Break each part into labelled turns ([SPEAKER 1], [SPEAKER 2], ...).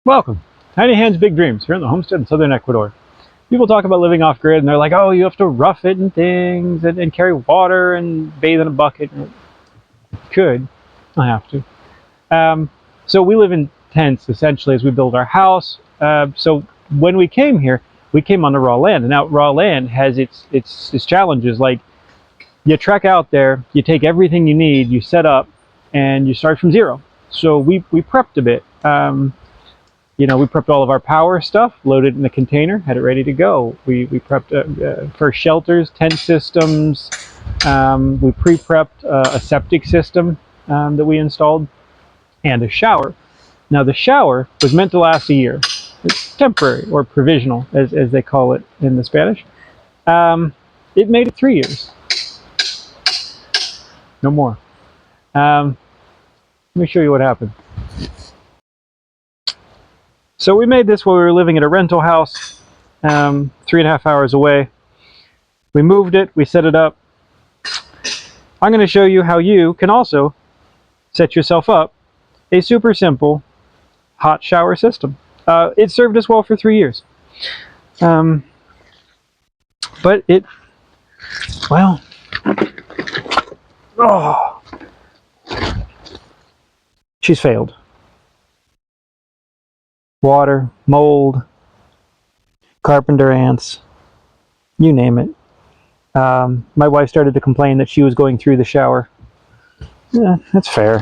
[SPEAKER 1] Welcome. Tiny Hands, Big Dreams. Here in the homestead in southern Ecuador. People talk about living off grid and they're like, oh, you have to rough it and things and carry water and bathe in a bucket. Could. I have to. So we live in tents essentially as we build our house. So when we came here, we came on the raw land. And now raw land has its challenges. Like you trek out there, you take everything you need, you set up, and you start from zero. So we prepped a bit. We prepped all of our power stuff, loaded it in a container, had it ready to go. We prepped for shelters, tent systems. We pre-prepped a septic system that we installed, and a shower. Now the shower was meant to last a year. It's temporary or provisional, as they call it in the Spanish. It made it 3 years. No more. Let me show you what happened. So we made this while we were living at a rental house 3.5 hours away. We moved it, we set it up. I'm going to show you how you can also set yourself up a super simple hot shower system. It served us well for 3 years. But she's failed. Water, mold, carpenter ants, you name it. My wife started to complain that she was going through the shower. Yeah, that's fair.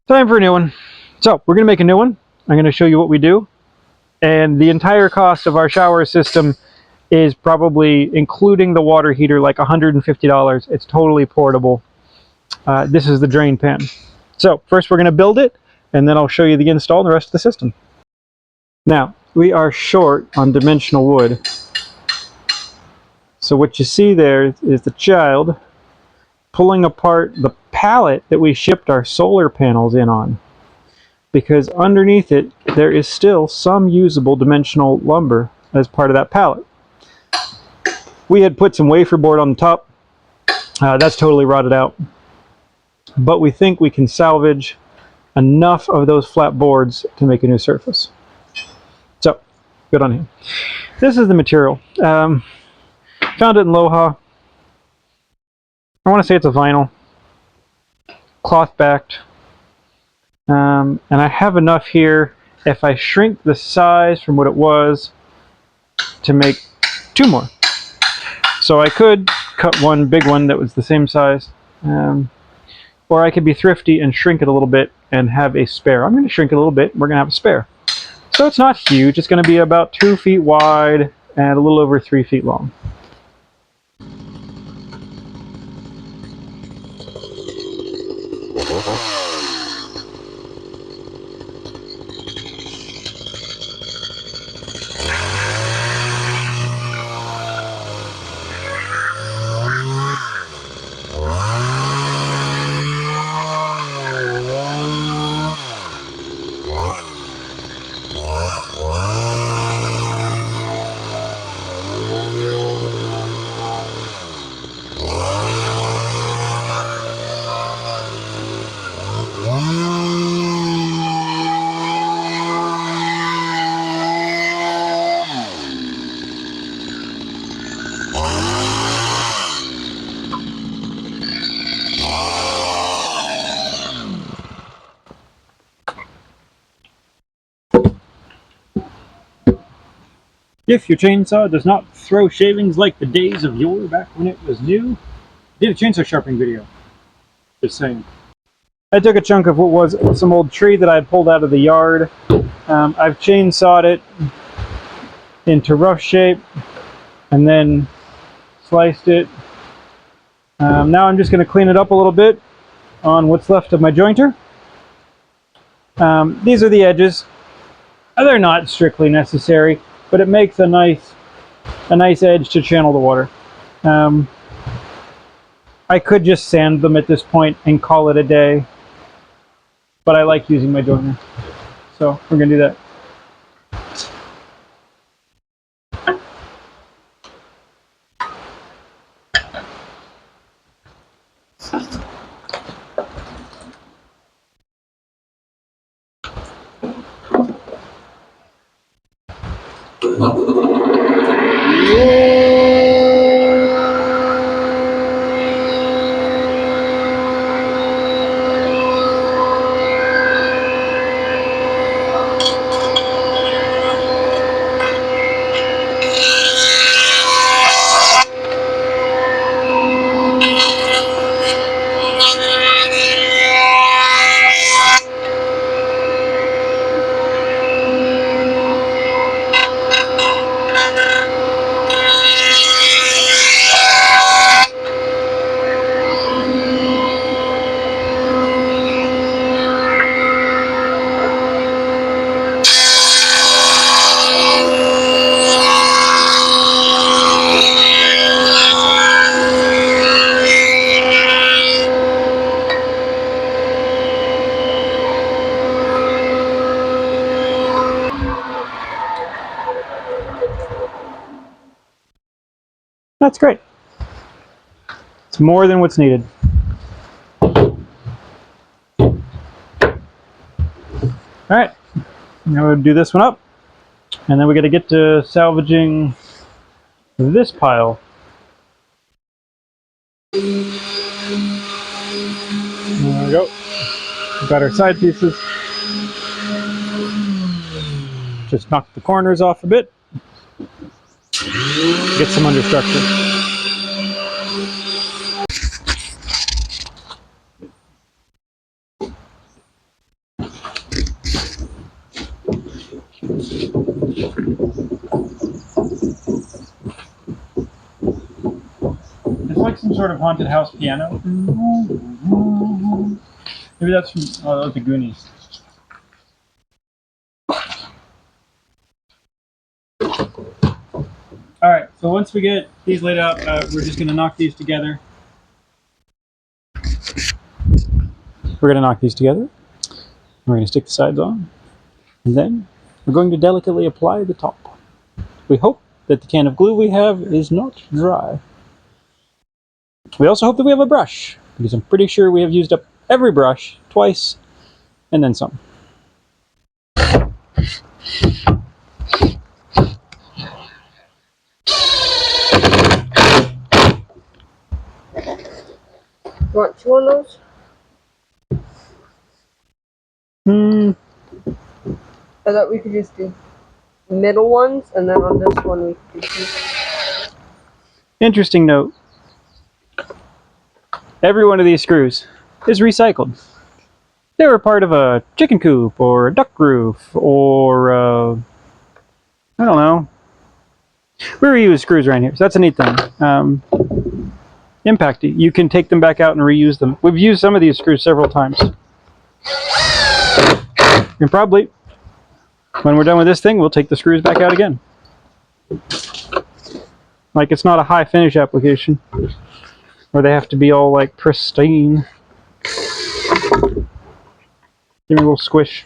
[SPEAKER 1] Time for a new one. So we're going to make a new one. I'm going to show you what we do. And the entire cost of our shower system is probably, including the water heater, like $150. It's totally portable. This is the drain pan. So first we're going to build it, and then I'll show you the install and the rest of the system. Now, we are short on dimensional wood. So what you see there is the child pulling apart the pallet that we shipped our solar panels in on. Because underneath it, there is still some usable dimensional lumber as part of that pallet. We had put some wafer board on the top. That's totally rotted out. But we think we can salvage enough of those flat boards to make a new surface. So, good on him. This is the material. Found it in Loja. I want to say it's a vinyl. Cloth backed. And I have enough here, if I shrink the size from what it was, to make 2 more. So I could cut one big one that was the same size. Or I could be thrifty and shrink it a little bit and have a spare. I'm going to shrink it a little bit. We're going to have a spare. So it's not huge. It's going to be about 2 feet wide and a little over 3 feet long. If your chainsaw does not throw shavings like the days of yore back when it was new, did a chainsaw sharpening video. Just saying. I took a chunk of what was some old tree that I had pulled out of the yard. I've chainsawed it into rough shape and then sliced it. Now I'm just going to clean it up a little bit on what's left of my jointer. These are the edges. They're not strictly necessary, but it makes a nice edge to channel the water. I could just sand them at this point and call it a day, but I like using my joiner, so we're going to do that. That's great. It's more than what's needed. All right, now we'll do this one up, and then we got to get to salvaging this pile. There we go. We've got our side pieces. Just knock the corners off a bit. Get some understructure. It's like some sort of haunted house piano. Maybe that's from the Goonies. Alright, so once we get these laid out, we're just going to knock these together. We're going to knock these together. We're going to stick the sides on. And then we're going to delicately apply the top. We hope that the can of glue we have is not dry. We also hope that we have a brush, because I'm pretty sure we have used up every brush twice and then some.
[SPEAKER 2] You want two of those? I thought we could just do middle ones, and then on this one we could do two.
[SPEAKER 1] Interesting note. Every one of these screws is recycled. They were part of a chicken coop, or a duck roof, or I don't know. We reuse screws around here, so that's a neat thing. Impact, you can take them back out and reuse them. We've used some of these screws several times. And probably, when we're done with this thing, we'll take the screws back out again. Like, it's not a high finish application, where they have to be all like pristine. Give me a little squish.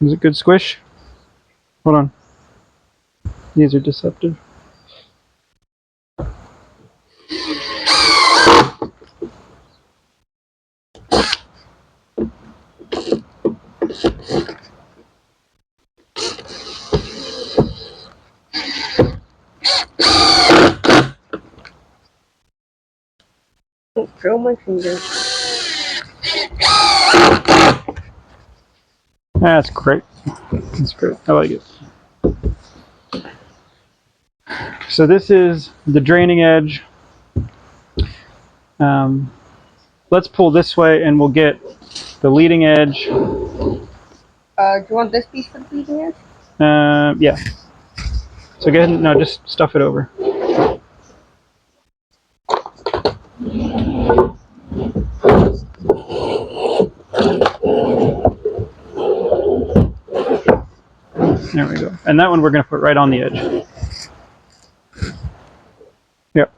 [SPEAKER 1] Is it good squish? Hold on. These are deceptive.
[SPEAKER 2] Don't drill my fingers.
[SPEAKER 1] That's great. That's great. I like it. So this is the draining edge. Let's pull this way and we'll get the leading edge.
[SPEAKER 2] Do you want this piece for the leading edge?
[SPEAKER 1] Yeah. So go ahead and, no, just stuff it over. There we go. And that one we're going to put right on the edge. Yep.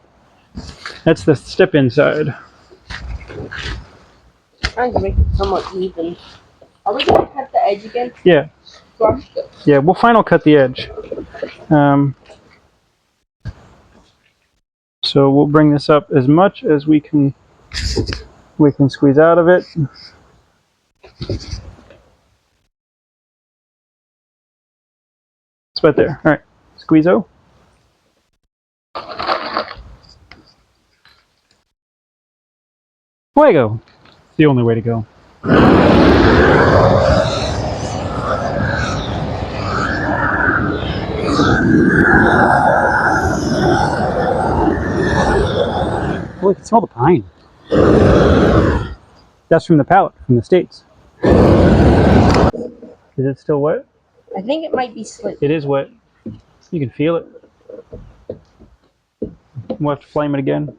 [SPEAKER 1] That's the step inside.
[SPEAKER 2] Trying to make it somewhat even. Are we going to cut the edge again?
[SPEAKER 1] Yeah. Yeah, we'll final cut the edge. So we'll bring this up as much as we can we can squeeze out of it. It's right there. All right, squeeze-o. Fuego. It's the only way to go. Oh, you can smell the pine. That's from the pallet from the States. Is it still wet?
[SPEAKER 2] I think it might be slick.
[SPEAKER 1] It is wet. You can feel it. We'll have to flame it again.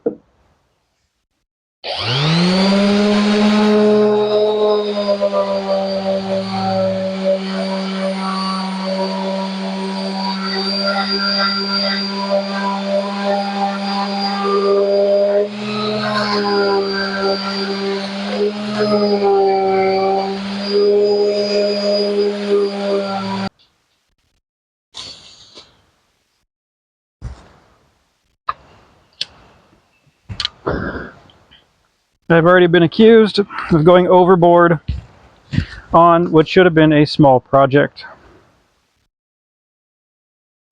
[SPEAKER 1] I've already been accused of going overboard on what should have been a small project.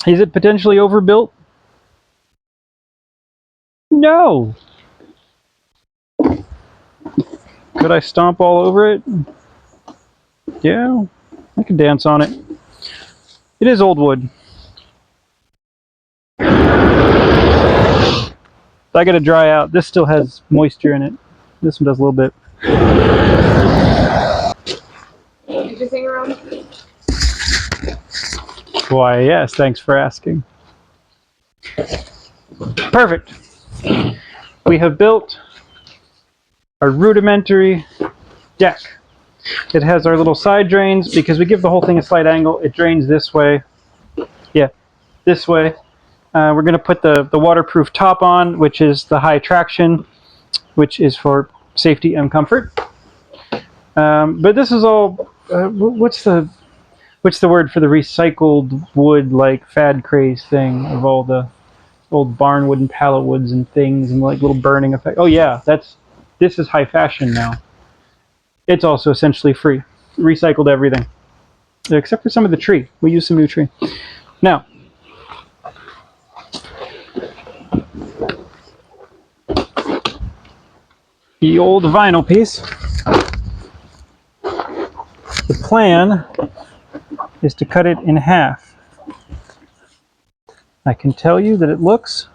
[SPEAKER 1] Is it potentially overbuilt? No. Could I stomp all over it? Yeah, I could dance on it. It is old wood. I gotta dry out. This still has moisture in it. This one does a little bit.
[SPEAKER 2] Is your thing around?
[SPEAKER 1] Why, yes, thanks for asking. Perfect. We have built a rudimentary deck. It has our little side drains because we give the whole thing a slight angle. It drains this way. Yeah, this way. We're going to put the waterproof top on, which is the high traction, which is for safety and comfort. But this is all, what's the word for the recycled wood, like fad craze thing of all the old barn wood and pallet woods and things and like little burning effect. Oh yeah, this is high fashion now. It's also essentially free. Recycled everything. Except for some of the tree. We use some new tree. Now, the old vinyl piece. The plan is to cut it in half. I can tell you that it looks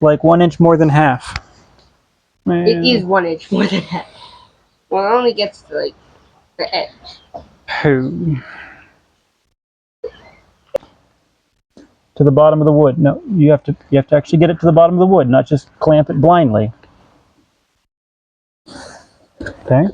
[SPEAKER 1] like 1 inch more than half.
[SPEAKER 2] It is 1 inch more than that. Well, it only gets to like the edge.
[SPEAKER 1] Pooh. To the bottom of the wood. No, you have to actually get it to the bottom of the wood, not just clamp it blindly. Okay.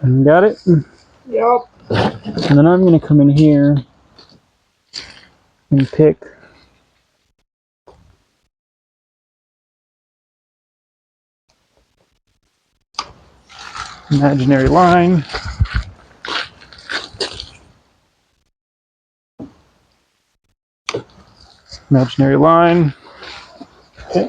[SPEAKER 1] You got it?
[SPEAKER 2] Yep.
[SPEAKER 1] And then I'm going to come in here and pick imaginary line. Imaginary line. Okay.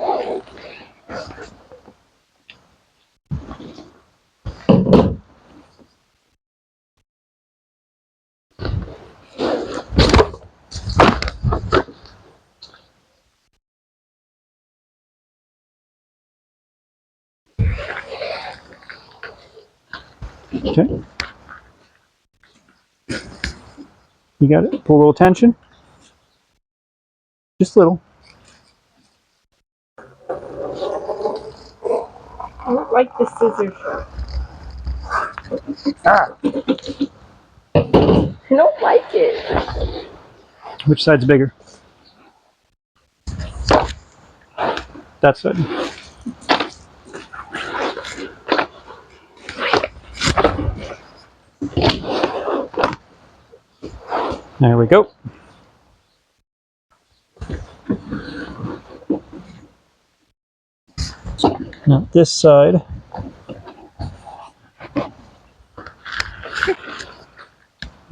[SPEAKER 1] Okay. You got it? Pull a little tension. Just a little.
[SPEAKER 2] I don't like the scissors.
[SPEAKER 1] Ah!
[SPEAKER 2] I don't like it.
[SPEAKER 1] Which side's bigger? That side. There we go. Now this side,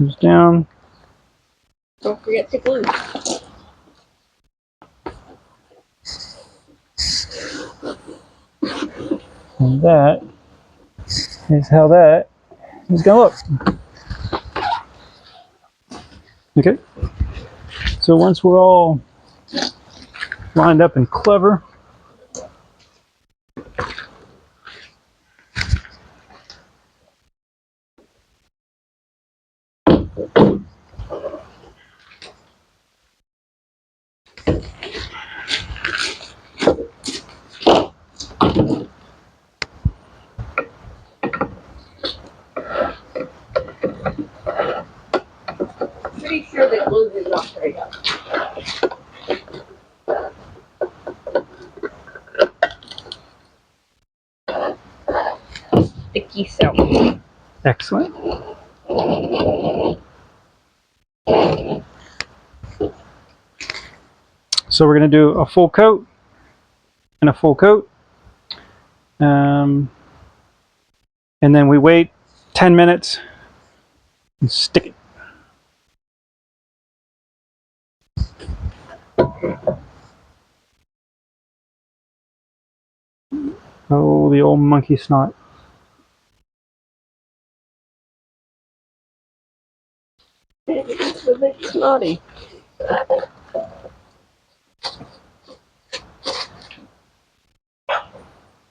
[SPEAKER 1] Goes down.
[SPEAKER 2] Don't forget to glue.
[SPEAKER 1] And that is how that is going to look. Okay. So once we're all lined up and clever,
[SPEAKER 2] Pretty sure the glue is not very up. Sticky self.
[SPEAKER 1] excellent. So we're going to do a full coat and a full coat. And then we wait 10 minutes and stick it. Oh, the old monkey snot.
[SPEAKER 2] It's a bit snotty.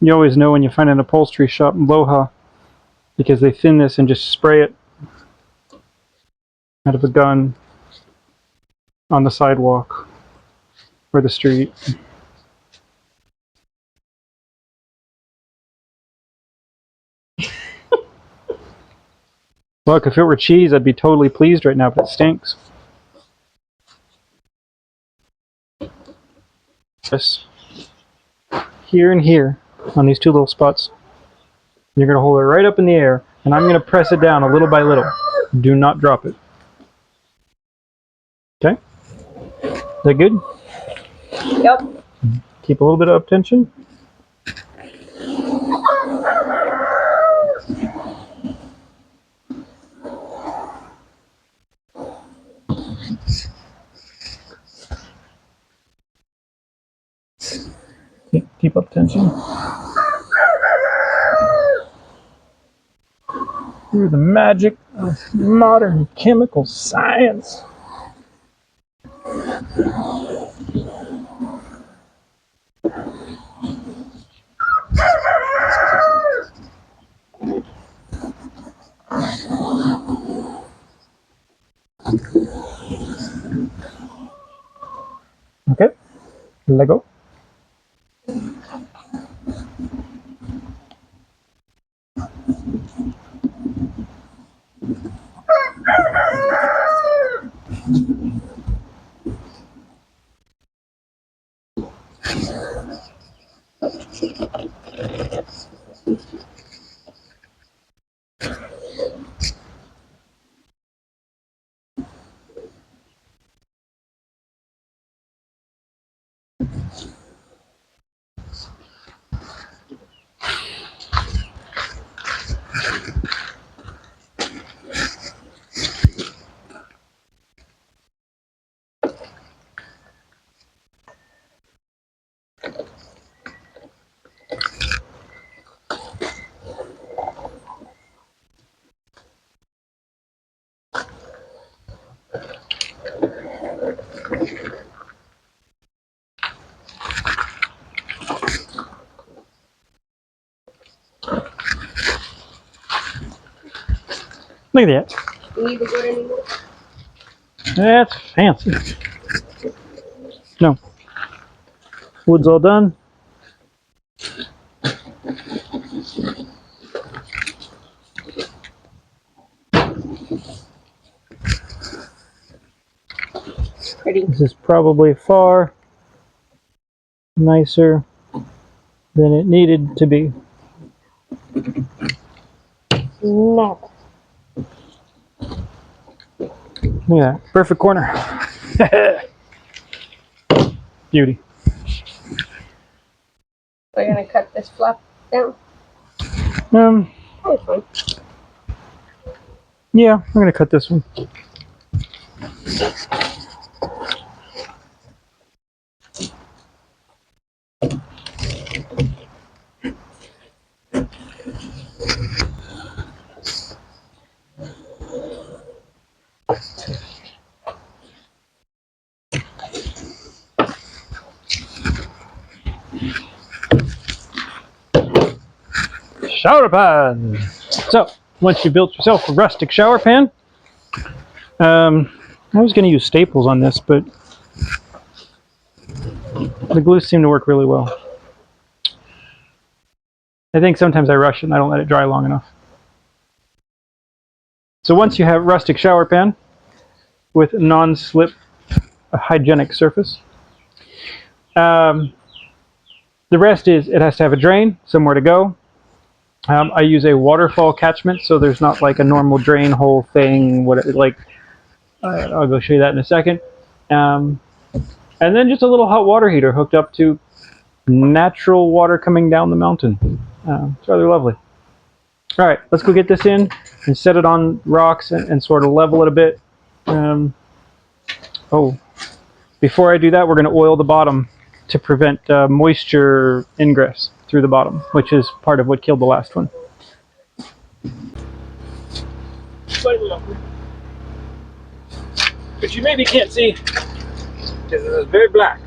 [SPEAKER 1] You always know when you find an upholstery shop in Loja because they thin this and just spray it out of a gun on the sidewalk or the street. Look, if it were cheese, I'd be totally pleased right now, but it stinks. This here and here on these two little spots. You're going to hold it right up in the air, and I'm going to press it down a little by little. Do not drop it. Okay? Is that good?
[SPEAKER 2] Yep.
[SPEAKER 1] Keep a little bit of tension. Keep up tension. Through the magic of modern chemical science. Okay, let go. Look at that.
[SPEAKER 2] You need to go anymore?
[SPEAKER 1] That's fancy. No. Wood's all done.
[SPEAKER 2] Pretty.
[SPEAKER 1] This is probably far nicer than it needed to be.
[SPEAKER 2] No.
[SPEAKER 1] Look at that. Perfect corner. Beauty.
[SPEAKER 2] We're gonna cut this flap down.
[SPEAKER 1] Um,
[SPEAKER 2] Oh, it's fine.
[SPEAKER 1] Yeah, I'm gonna cut this one. Shower pan. So once you built yourself a rustic shower pan, I was going to use staples on this, but the glues seem to work really well. I think sometimes I rush it and I don't let it dry long enough. So once you have a rustic shower pan with non-slip, a hygienic surface, the rest is it has to have a drain, somewhere to go. I use a waterfall catchment, so there's not like a normal drain hole thing. I'll go show you that in a second. And then just a little hot water heater hooked up to natural water coming down the mountain. It's rather lovely. All right, let's go get this in and set it on rocks and sort of level it a bit. Before I do that, we're going to oil the bottom to prevent moisture ingress through the bottom, which is part of what killed the last one. Slightly upward. But you maybe can't see because it is very black.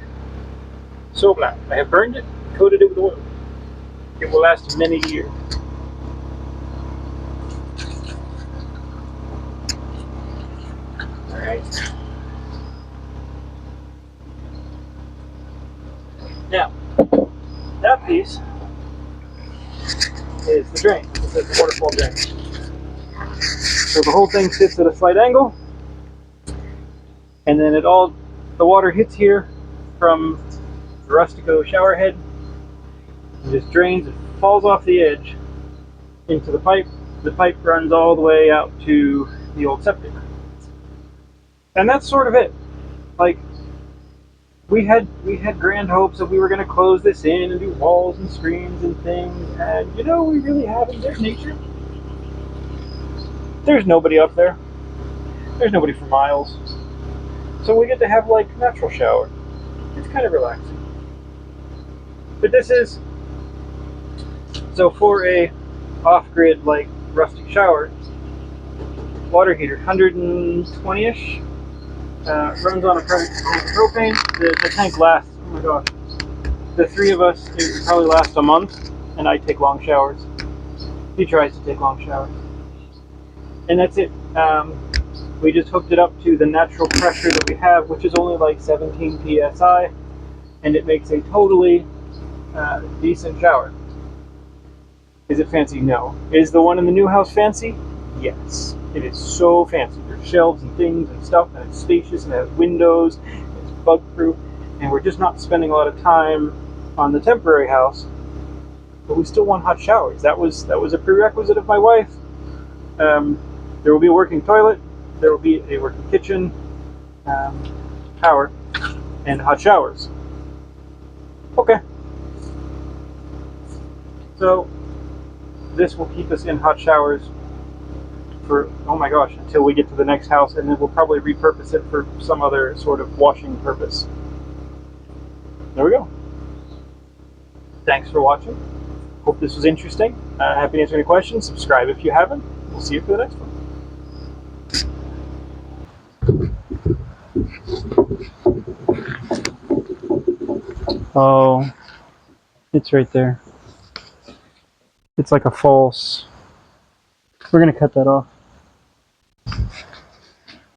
[SPEAKER 1] So black. I have burned it, coated it with oil. It will last many years. Alright. Now, that piece is the drain. This is the waterfall drain. So the whole thing sits at a slight angle, and then the water hits here from the Rustico shower head, and just drains, it falls off the edge into the pipe. The pipe runs all the way out to the old septic. And that's sort of it. Like, we had grand hopes that we were going to close this in and do walls and screens and things, and we really haven't. There's nature. There's nobody up there. There's nobody for miles. So we get to have like natural shower. It's kind of relaxing. But this is so for a off-grid like rustic shower, water heater, 120-ish. Runs on a propane. The tank lasts, oh my gosh, the three of us, it would probably last a month, and I take long showers. He tries to take long showers. And that's it. We just hooked it up to the natural pressure that we have, which is only like 17 psi, and it makes a totally decent shower. Is it fancy? No. Is the one in the new house fancy? Yes. It is so fancy. There's shelves and things and stuff, and it's spacious, and it has windows, and it's bug-proof, and we're just not spending a lot of time on the temporary house, but we still want hot showers. That was a prerequisite of my wife. There will be a working toilet, there will be a working kitchen, power, and hot showers. Okay. So this will keep us in hot showers for, oh my gosh, until we get to the next house, and then we'll probably repurpose it for some other sort of washing purpose. There we go. Thanks for watching. Hope this was interesting. Happy to answer any questions. Subscribe if you haven't. We'll see you for the next one. Oh, it's right there. It's like a false. We're going to cut that off.